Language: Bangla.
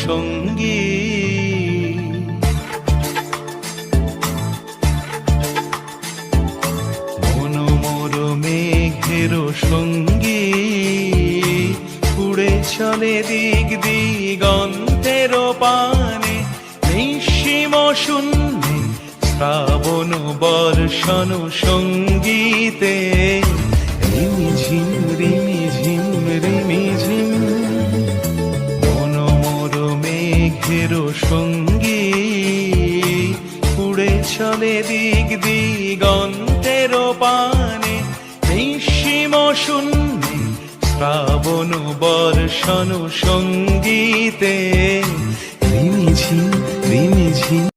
সঙ্গী। মনোমোর মেঘের সঙ্গী, উড়ে চলে দিক দিগন্তের পানে, নিঃসীম শূন্যে শ্রাবণ বর্ষণ সঙ্গীতে। রিমিঝিম রিমিঝিম রিমিঝিম, মনোমোর মেঘের সঙ্গী, উড়ে চলে দিক দিগন্তের পানে, নিঃসীম শূন্যে শ্রাবণ বর্ষণ সঙ্গীতে। রিমিঝিম রিমিঝিম।